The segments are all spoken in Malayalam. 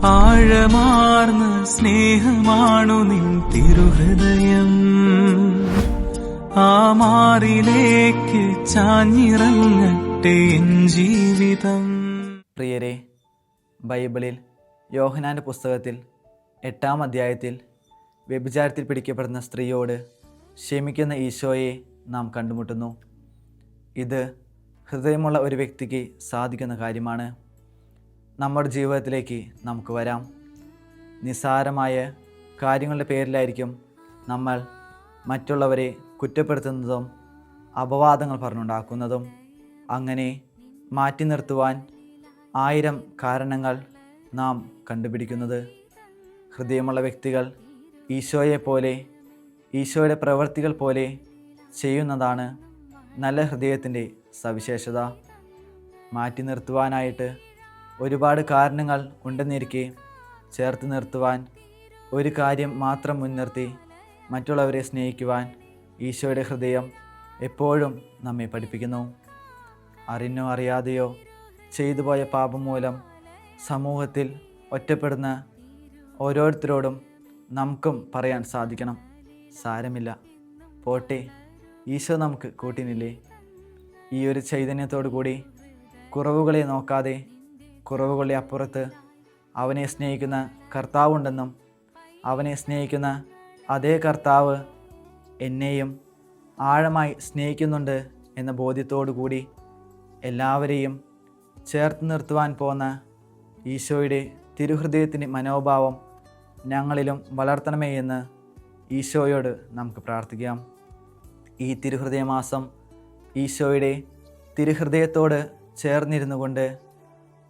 ആഴമാർന്ന സ്നേഹമാണു നിൻ തിരുഹൃദയം, ആ മാറിലേക്ക് ചാഞ്ഞിറങ്ങട്ടെ എൻ ജീവിതം. പ്രിയരെ, ബൈബിളിൽ യോഹന്നാന്റെ പുസ്തകത്തിൽ 8-ാം അധ്യായത്തിൽ വ്യഭിചാരത്തിൽ പിടിക്കപ്പെടുന്ന സ്ത്രീയോട് ക്ഷമിക്കുന്ന ഈശോയെ നാം കണ്ടുമുട്ടുന്നു. ഇത് ഹൃദയമുള്ള ഒരു വ്യക്തിക്ക് സാധിക്കുന്ന കാര്യമാണ്. നമ്മുടെ ജീവിതത്തിലേക്ക് നമുക്ക് വരാം. നിസ്സാരമായ കാര്യങ്ങളുടെ പേരിലായിരിക്കും നമ്മൾ മറ്റുള്ളവരെ കുറ്റപ്പെടുത്തുന്നതും അപവാദങ്ങൾ പറഞ്ഞുണ്ടാക്കുന്നതും. അങ്ങനെ മാറ്റി നിർത്തുവാൻ 1000 കാരണങ്ങൾ നാം കണ്ടുപിടിക്കുന്നത്. ഹൃദയമുള്ള വ്യക്തികൾ ഈശോയെപ്പോലെ, ഈശോയുടെ പ്രവൃത്തികൾ പോലെ ചെയ്യുന്നതാണ് നല്ല ഹൃദയത്തിൻ്റെ സവിശേഷത. മാറ്റി നിർത്തുവാനായിട്ട് ഒരുപാട് കാരണങ്ങൾ ഉണ്ടെന്നിരിക്കെ ചേർത്ത് നിർത്തുവാൻ ഒരു കാര്യം മാത്രം മുൻനിർത്തി മറ്റുള്ളവരെ സ്നേഹിക്കുവാൻ ഈശോയുടെ ഹൃദയം എപ്പോഴും നമ്മെ പഠിപ്പിക്കുന്നു. അറിഞ്ഞോ അറിയാതെയോ ചെയ്തു പോയ പാപം മൂലം സമൂഹത്തിൽ ഒറ്റപ്പെടുന്ന ഓരോരുത്തരോടും നമുക്കും പറയാൻ സാധിക്കണം, സാരമില്ല, പോട്ടെ, ഈശോ നമുക്ക് കൂട്ടിനില്ലേ. ഈ ഒരു ചൈതന്യത്തോടു കൂടി കുറവുകളെ നോക്കാതെ കുറവുകളുടെ അപ്പുറത്ത് അവനെ സ്നേഹിക്കുന്ന കർത്താവുണ്ടെന്നും അവനെ സ്നേഹിക്കുന്ന അതേ കർത്താവ് എന്നെയും ആഴമായി സ്നേഹിക്കുന്നുണ്ട് എന്ന ബോധ്യത്തോടു കൂടി എല്ലാവരെയും ചേർത്ത് നിർത്തുവാൻ പോന്ന ഈശോയുടെ തിരുഹൃദയത്തിൻ്റെ മനോഭാവം ഞങ്ങളിലും വളർത്തണമേ എന്ന് ഈശോയോട് നമുക്ക് പ്രാർത്ഥിക്കാം. ഈ തിരുഹൃദയ മാസം ഈശോയുടെ തിരുഹൃദയത്തോട് ചേർന്നിരുന്നു കൊണ്ട്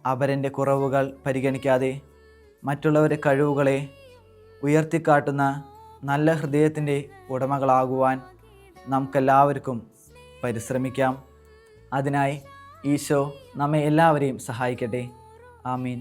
അവരൻ്റെ കുറവുകൾ പരിഗണിക്കാതെ മറ്റുള്ളവരുടെ കഴിവുകളെ ഉയർത്തിക്കാട്ടുന്ന നല്ല ഹൃദയത്തിൻ്റെ ഉടമകളാകുവാൻ നമുക്കെല്ലാവർക്കും പരിശ്രമിക്കാം. അതിനായി ഈശോ നമ്മെ എല്ലാവരെയും സഹായിക്കട്ടെ. ആമീൻ.